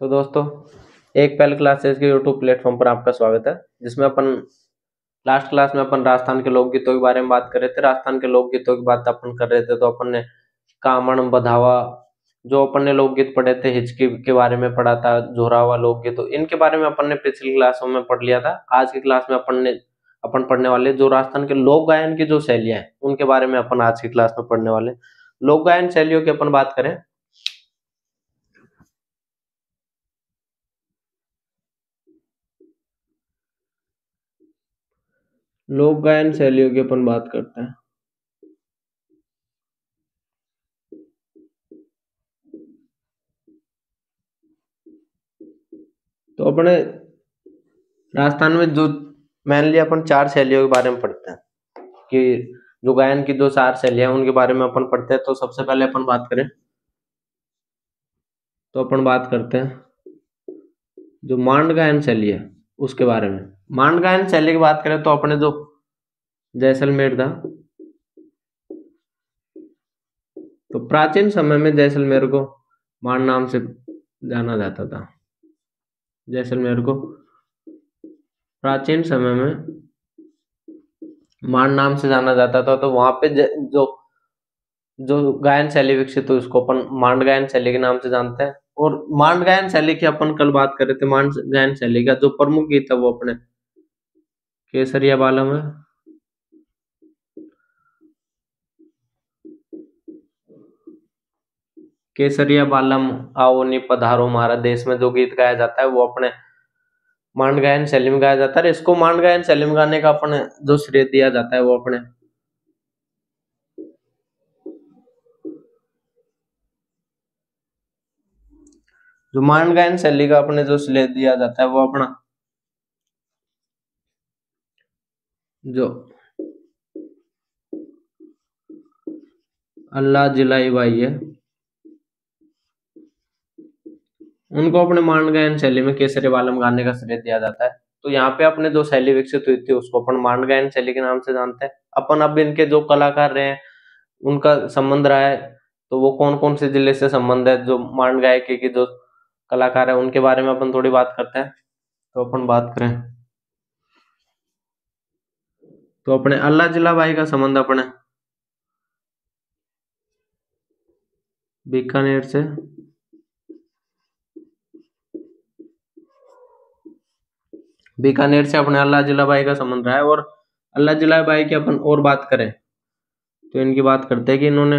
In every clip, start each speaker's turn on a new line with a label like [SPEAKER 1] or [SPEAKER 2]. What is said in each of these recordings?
[SPEAKER 1] तो दोस्तों, एक पहल क्लासेस के यूट्यूब प्लेटफॉर्म पर आपका स्वागत है, जिसमें अपन लास्ट क्लास में अपन राजस्थान के लोकगीतों के बारे में बात कर रहे थे। राजस्थान के लोकगीतों की बात अपन कर रहे थे, तो अपन ने कामण बधावा, जो अपन ने लोकगीत पढ़े थे, हिचकी के बारे में पढ़ा था, जोरावा लोकगीत, तो इनके बारे में अपन ने पिछली क्लासों में पढ़ लिया था। आज की क्लास में अपन पढ़ने वाले जो राजस्थान के लोक गायन की जो शैलियां हैं, उनके बारे में अपन आज की क्लास में पढ़ने वाले। लोक गायन शैलियों की अपन बात करें, लोक गायन शैलियों की अपन बात करते हैं। तो अपने राजस्थान में जो मेनली अपन चार शैलियों के बारे में पढ़ते हैं, कि जो गायन की जो चार शैलियां हैं उनके बारे में अपन पढ़ते हैं। तो सबसे पहले अपन बात करें, तो अपन बात करते हैं जो मांड गायन शैली है उसके बारे में। मांड गायन शैली की बात करें तो अपने जो जैसलमेर था, तो प्राचीन समय में जैसलमेर को मांड नाम से जाना जाता था। जैसलमेर को प्राचीन समय में मांड नाम से जाना जाता था। तो वहां पे जो जो गायन शैली विकसित हुई उसको अपन मांड गायन शैली के नाम से जानते हैं। और मांड गायन शैली की अपन कल बात कर रहे थे। मांड गायन शैली का जो प्रमुख गीत है वो अपने केसरिया बालम है। केसरिया बालम आओ नी पधारो हमारा देश में जो गीत गाया जाता है वो अपने मांड गायन शैली में गाया जाता है। इसको मांड गायन शैली में गाने का अपने जो श्रेय दिया जाता है वो अपने जो मांड गायन शैली का अपने जो श्रेय दिया जाता है वो अपना जो अल्लाह जिलाई बाई है, उनको अपने मांड गायन शैली में केसरी बालम गाने का श्रेय दिया जाता है। तो यहाँ पे अपने जो शैली विकसित हुई थी उसको अपन मांड गायन शैली के नाम से जानते हैं। अपन अब इनके जो कलाकार रहे हैं उनका संबंध रहा है, तो वो कौन कौन से जिले से संबंध है, जो मांड गायकी के जो कलाकार है उनके बारे में अपन थोड़ी बात करते हैं। तो अपन बात करें तो अपने अल्लाह जिला बाई का संबंध अपने बीकानेर से अपने अल्लाह जिला बाई का संबंध रहा है। और अल्लाह जिला बाई की अपन और बात करें तो इनकी बात करते हैं कि इन्होंने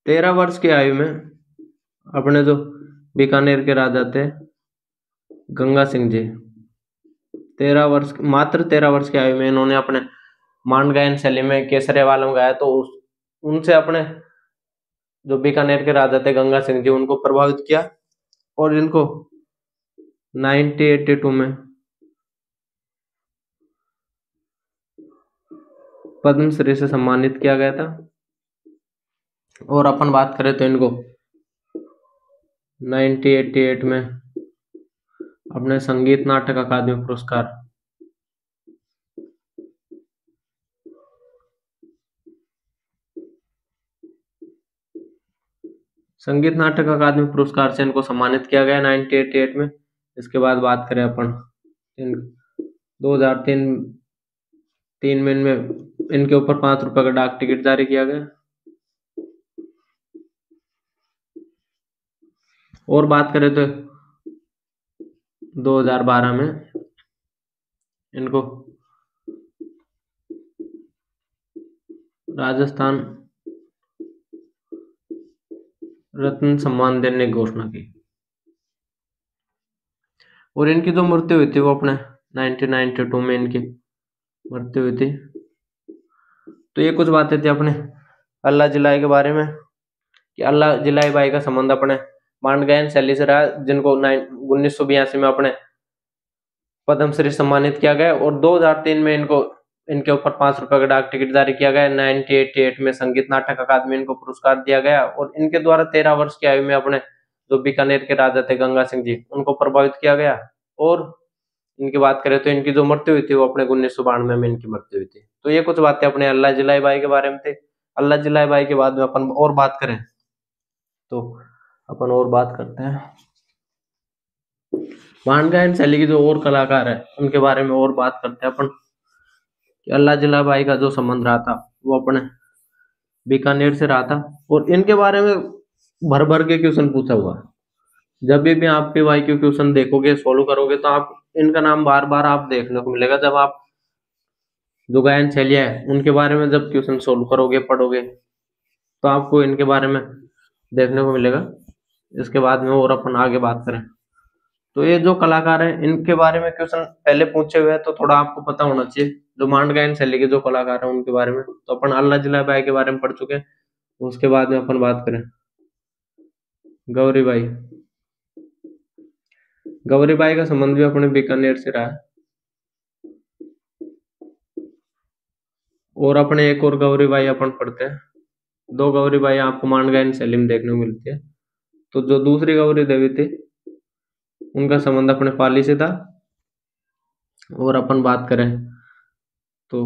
[SPEAKER 1] 13 वर्ष की आयु में अपने जो बीकानेर के राजा थे गंगा सिंह जी, मात्र 13 वर्ष की आयु में इन्होंने अपने मांड गायन शैली में केसरिया बालम गाया। तो उनसे अपने जो बीकानेर के राजा थे गंगा सिंह जी उनको प्रभावित किया और इनको 1982 में पद्मश्री से सम्मानित किया गया था। और अपन बात करें तो इनको 1988 में अपने संगीत नाटक अकादमी पुरस्कार से इनको सम्मानित किया गया 1988 में। इसके बाद बात करें अपन 2003 में इनके ऊपर 5 रुपए का डाक टिकट जारी किया गया। और बात करें तो 2012 में इनको राजस्थान रत्न सम्मान देने की घोषणा की। और इनकी जो मृत्यु हुई थी वो अपने 1992 में इनकी मृत्यु हुई थी। तो ये कुछ बातें थी अपने अल्लाह जिलाई के बारे में, कि अल्लाह जिलाई बाई का संबंध अपने मांड गायन शैली से रहा, जिनको 1982 में अपने पद्मश्री सम्मानित किया गया। और 2003 में इनके ऊपर 5 रुपए का डाक टिकट जारी किया गया। 1988 में संगीत नाटक अकादमी इनको पुरस्कार दिया गया। और इनके द्वारा 13 वर्ष की आयु में अपने जो बीकानेर के राजा थे गंगा सिंह जी उनको प्रभावित किया गया। और इनकी बात करें तो इनकी जो मृत्यु हुई थी वो अपने 1992 में इनकी मृत्यु हुई थी। तो ये कुछ बातें अपने अल्लाह जिलाई बाई के बारे में थे। अल्लाह जिलाई बाई के बाद में अपन और बात करें तो अपन और बात करते हैं मांड गायन शैली के जो और कलाकार है उनके बारे में और बात करते हैं अपन कि अल्लाह जलाबाई का जो संबंध रहा था वो अपने बीकानेर से रहा था। और इनके बारे में भर भर के क्वेश्चन पूछा हुआ। जब भी आप PYQ क्वेश्चन देखोगे सोल्व करोगे तो आप इनका नाम बार बार आप देखने को मिलेगा। जब आप जो गायन शैलियाँ है उनके बारे में जब क्वेश्चन सोल्व करोगे पढ़ोगे तो आपको इनके बारे में देखने को मिलेगा। इसके बाद में और अपन आगे बात करें तो ये जो कलाकार है इनके बारे में क्वेश्चन पहले पूछे हुए हैं तो थोड़ा आपको पता होना चाहिए। जो मांड गायन शैली के जो कलाकार है उनके बारे में तो अपन अल्लाह जलाबाई के बारे में पढ़ चुके हैं। उसके बाद में अपन बात करें गौरीबाई। गौरीबाई का संबंध भी अपने बीकानेर से रहा है। और अपने एक और गौरीबाई अपन पढ़ते हैं। दो गौरीबाई आपको मांड गायन शैली में देखने को मिलती है। तो जो दूसरी गौरी देवी थी उनका संबंध अपने पाली से था। और अपन बात करें तो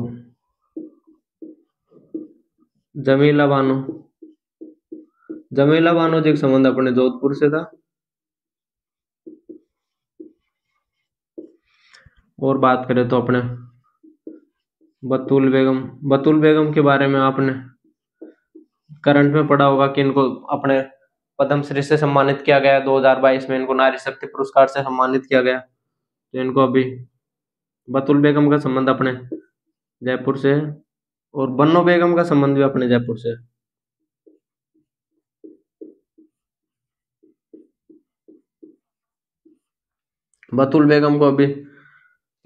[SPEAKER 1] जमीला बानो। जमीला बानो जी का संबंध अपने जोधपुर से था। और बात करें तो अपने बतूल बेगम। बतूल बेगम के बारे में आपने करंट में पढ़ा होगा कि इनको अपने पद्मश्री से सम्मानित किया गया। 2022 में इनको नारी शक्ति पुरस्कार से सम्मानित किया गया। तो इनको अभी बतुल बेगम का संबंध अपने जयपुर से है। और बन्नो बेगम का संबंध भी अपने जयपुर से है। बतुल बेगम को अभी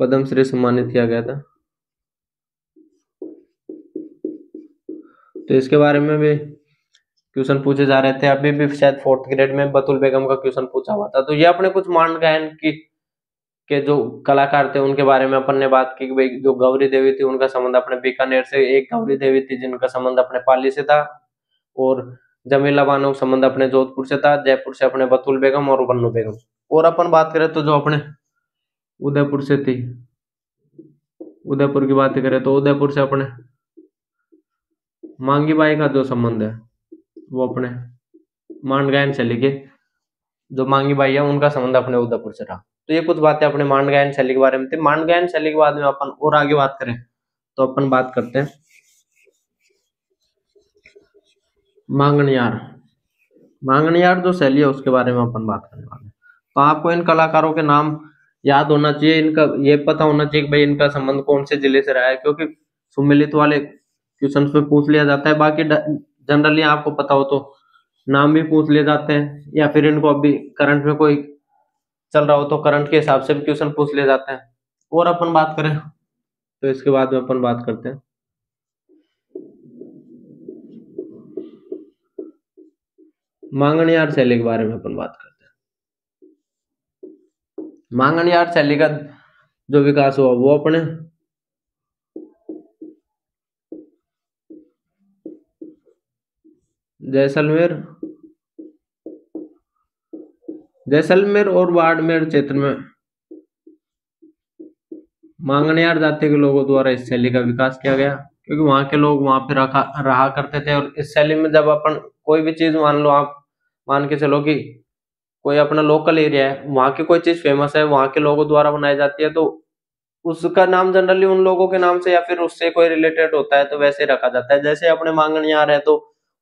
[SPEAKER 1] पद्मश्री सम्मानित किया गया था। तो इसके बारे में भी क्वेश्चन पूछे जा रहे थे। अभी भी शायद 4th ग्रेड में बतुल बेगम का क्वेश्चन पूछा हुआ था। तो ये अपने कुछ मांड गायन की के जो कलाकार थे उनके बारे में अपन ने बात की कि भाई जो गौरी देवी थी उनका संबंध अपने बीकानेर से, एक गौरी देवी थी जिनका संबंध अपने पाली से था। और जमीला बानो का संबंध अपने जोधपुर से था। जयपुर से अपने बतुल बेगम और बन्नू बेगम। और अपन बात करें तो जो अपने उदयपुर से थी, उदयपुर की बात करें तो उदयपुर से अपने मांगी बाई का जो संबंध है वो अपने मांड गायन शैली के जो मांगी बाई है उनका संबंध अपने उदयपुर से रहा। तो ये कुछ बातें अपने मांड गायन शैली के बारे में थी। मांड गायन शैली के बाद में अपन और आगे बात करें तो अपन बात करते हैं मांगणियार। मांगणियार जो शैली है उसके बारे में अपन बात करने वाले हैं। तो आपको इन कलाकारों के नाम याद होना चाहिए। इनका ये पता होना चाहिए कि भाई इनका संबंध कौन से जिले से रहा है, क्योंकि सुमेलित वाले क्वेश्चन में पूछ लिया जाता है। बाकी जनरली आपको पता हो तो नाम भी पूछ लिए जाते हैं, या फिर इनको अभी करंट में कोई चल रहा हो तो करंट के हिसाब से भी क्वेश्चन पूछ लिए जाते हैं। और अपन बात करें तो इसके बाद में अपन बात करते हैं मांगणियार शैली के बारे में। अपन बात करते हैं मांगणियार शैली का जो विकास हुआ वो अपने जैसलमेर और बाड़मेर क्षेत्र में मांगणियार जाति के लोगों द्वारा इस शैली का विकास किया गया, क्योंकि वहां के लोग वहां पे रहा करते थे। और इस शैली में जब अपन कोई भी चीज मान लो, आप मान के चलो कि कोई अपना लोकल एरिया है, वहां की कोई चीज फेमस है, वहां के लोगों द्वारा बनाई जाती है, तो उसका नाम जनरली उन लोगों के नाम से या फिर उससे कोई रिलेटेड होता है तो वैसे रखा जाता है। जैसे अपने मांगणियार है तो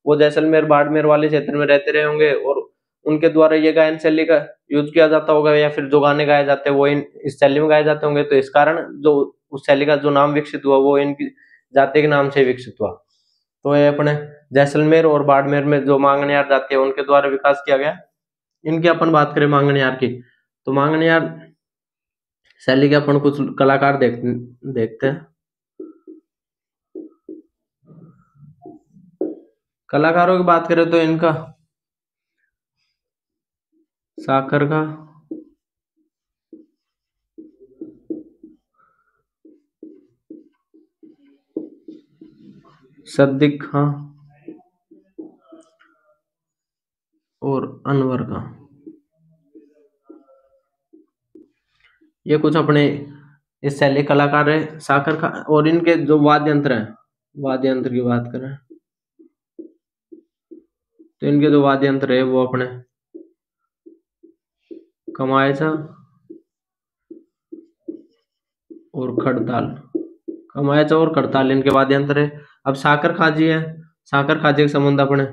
[SPEAKER 1] वो जैसलमेर बाड़मेर वाले क्षेत्र में रहते रहे होंगे और उनके द्वारा ये गायन शैली का यूज किया जाता होगा, या फिर जो गाने गाए जाते हैं वो इस शैली में गाए जाते होंगे। तो इस कारण जो उस शैली का जो नाम विकसित हुआ वो इनकी जाति के नाम से विकसित हुआ। तो ये अपने जैसलमेर और बाड़मेर में जो मांगणियार जाति है उनके द्वारा विकास किया गया। इनकी अपन बात करें मांगणियार की तो मांगणियार शैली के अपन कुछ कलाकार देखते हैं। कलाकारों की बात करें तो इनका साकर का सद्दिक खां और अनवर का, ये कुछ अपने इस शैली कलाकार है। साकर का। और इनके जो वाद्य यंत्र है, वाद्य यंत्र की बात करें तो इनके जो वाद्य यंत्र है वो अपने कमायचा और खड़ताल। कमायचा और खड़ताल इनके वाद्य यंत्र है। अब साकर खाजी है, साकर खाजी का संबंध अपने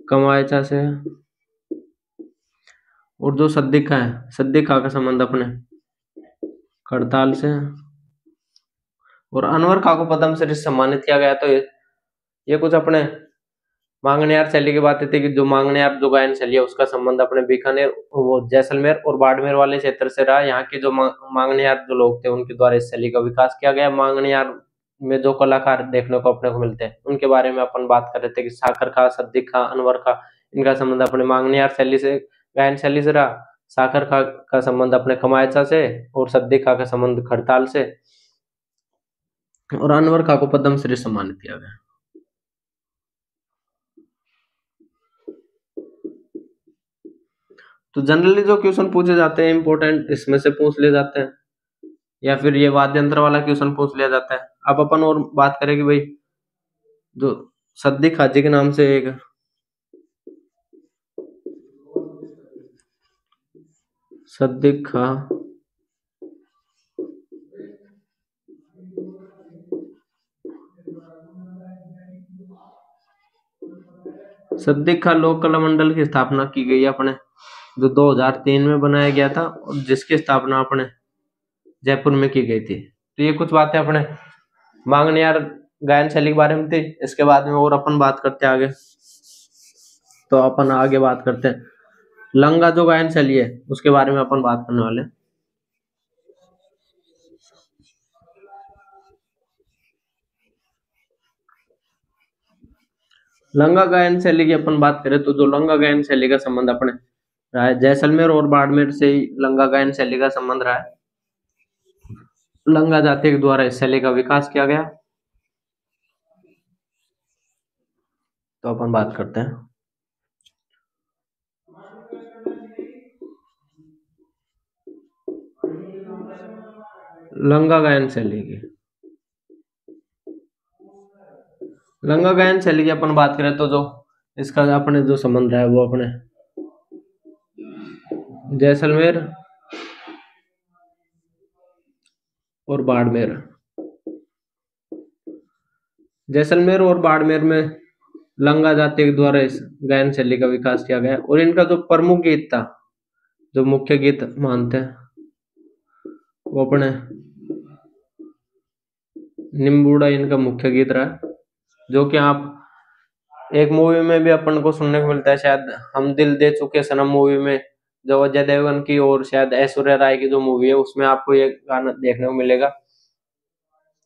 [SPEAKER 1] कमायचा से है। और जो सद्दिखा है, सद्दिखा का संबंध अपने खड़ताल से है। और अनवर खां को पद्म श्री से सम्मानित किया गया। तो ये कुछ अपने मांगणियार शैली की बातें थी कि जो मांगणियार जो गायन शैली है उसका संबंध अपने बीकानेर, वो जैसलमेर और बाड़मेर वाले क्षेत्र से रहा। यहाँ के जो मांगणियार जो लोग थे उनके द्वारा इस शैली का विकास किया गया। मांगणियार में जो कलाकार देखने को अपने को मिलते हैं उनके बारे में अपन बात कर रहे थे कि साकर खा, सद्दिक खा, अनवर खा, इनका संबंध अपने मांगणियार शैली से, गायन शैली से रहा। साकर खा का संबंध अपने कमायचा से और सद्दिक खा का संबंध खड़ताल से। और अनवर खा को पद्म श्री सम्मानित किया गया। तो जनरली जो क्वेश्चन पूछे जाते हैं इंपॉर्टेंट इसमें से पूछ ले जाते हैं, या फिर ये वाद्य यंत्र वाला क्वेश्चन पूछ लिया जाता है। अब अपन और बात करें कि भाई जो सद्दिक खाजी के नाम से एक सद्दिक खा सद्दिक खा लोक कला मंडल की स्थापना की गई अपने, जो 2003 में बनाया गया था और जिसकी स्थापना अपने जयपुर में की गई थी। तो ये कुछ बातें अपने मांगणियार गायन शैली के बारे में थी। इसके बाद में और अपन बात करते हैं आगे। तो अपन आगे बात करते हैं लंगा जो गायन शैली है उसके बारे में अपन बात करने वाले हैं। लंगा गायन शैली की अपन बात करें तो जो लंगा गायन शैली का संबंध अपने रहा है जैसलमेर और बाड़मेर से ही लंगा गायन शैली का संबंध रहा है। लंगा जाति के द्वारा इस शैली का विकास किया गया। तो अपन बात करते हैं लंगा गायन शैली की। लंगा गायन शैली की अपन बात करें तो जो इसका अपने जो संबंध है वो अपने जैसलमेर और बाड़मेर, जैसलमेर और बाड़मेर में लंगा जाति के द्वारा इस गायन शैली का विकास किया गया। और इनका जो प्रमुख गीत था, जो मुख्य गीत मानते हैं वो अपने निम्बूड़ा इनका मुख्य गीत रहा, जो कि आप एक मूवी में भी अपन को सुनने को मिलता है, शायद हम दिल दे चुके सनम मूवी में, जो अजय देवगन की और शायद ऐश्वर्या राय की जो मूवी है उसमें आपको ये गाना देखने को मिलेगा।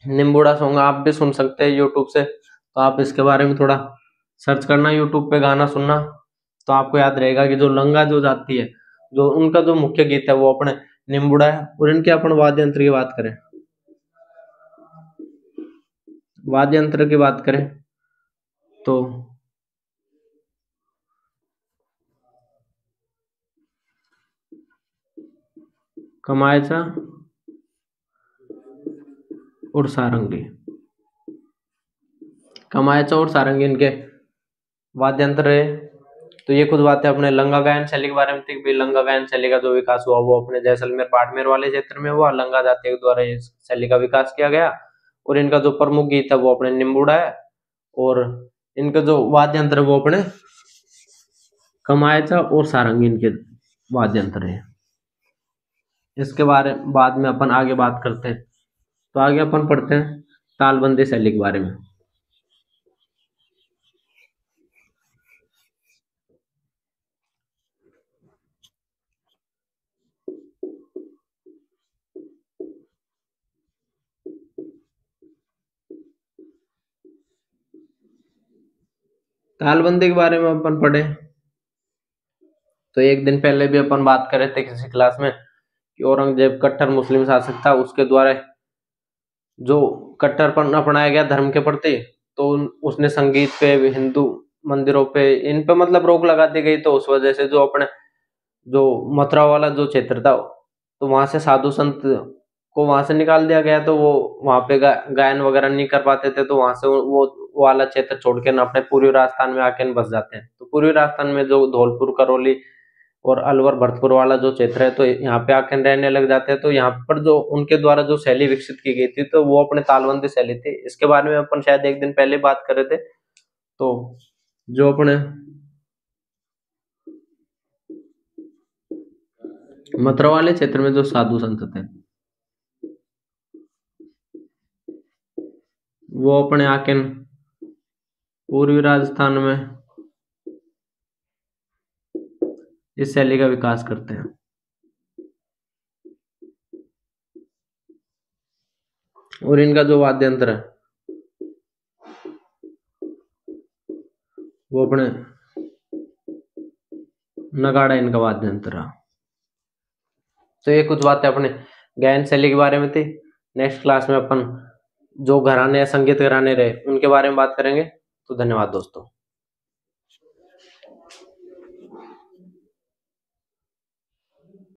[SPEAKER 1] निम्बूड़ा सॉन्ग आप भी सुन सकते हैं यूट्यूब से। तो आप इसके बारे में थोड़ा सर्च करना यूट्यूब पे, गाना सुनना, तो आपको याद रहेगा कि जो लंगा जो जाति है जो उनका जो मुख्य गीत है वो अपने निम्बूड़ा है। और इनके अपन वाद्य यंत्र की बात करें, वाद्य यंत्र की बात करें तो कमायचा और सारंगी, कमायचा और सारंगी इनके वाद्य यंत्र है। तो ये कुछ बातें अपने लंगा गायन शैली के बारे में थी कि लंगा गायन शैली का जो विकास हुआ वो अपने जैसलमेर बाड़मेर वाले क्षेत्र में हुआ। लंगा जाति के द्वारा इस शैली का विकास किया गया। और इनका जो प्रमुख गीत है वो अपने निम्बूड़ा है। और इनका जो वाद्य यंत्र है वो अपने कमायचा और सारंगी इनके वाद्य यंत्र है। इसके बारे बाद में अपन आगे बात करते हैं। तो आगे अपन पढ़ते हैं तालबंदी शैली के बारे में। तालबंदी के बारे में अपन पढ़े तो एक दिन पहले भी अपन बात कर रहे थे किसी क्लास में कि औरंगजेब कट्टर मुस्लिम शासक था, उसके द्वारा जो कट्टरपन अपनाया गया धर्म के प्रति, तो उसने संगीत पे, हिंदू मंदिरों पे, इन पे मतलब रोक लगा दी गई। तो उस वजह से जो अपने जो मथुरा वाला जो क्षेत्र था तो वहां से साधु संत को वहां से निकाल दिया गया। तो वो वहां पे गायन वगैरह नहीं कर पाते थे, तो वहां से वो वाला क्षेत्र छोड़ के ना अपने पूर्वी राजस्थान में आके बस जाते हैं। तो पूर्वी राजस्थान में जो धौलपुर, करौली और अलवर भरतपुर वाला जो क्षेत्र है तो यहाँ पे आके रहने लग जाते हैं। तो यहाँ पर जो उनके द्वारा जो शैली विकसित की गई थी तो वो अपने तालबंदी शैली थी। इसके बारे में अपन शायद एक दिन पहले बात कर रहे थे। तो जो अपने मथुरा वाले क्षेत्र में जो साधु संत थे वो अपने आके पूर्वी राजस्थान में इस शैली का विकास करते हैं। और इनका जो वाद्य यंत्र है वो अपने नगाड़ा इनका वाद्य यंत्र है। तो ये कुछ बातें अपने गायन शैली के बारे में थी। नेक्स्ट क्लास में अपन जो घराने या संगीत घराने रहे उनके बारे में बात करेंगे। तो धन्यवाद दोस्तों।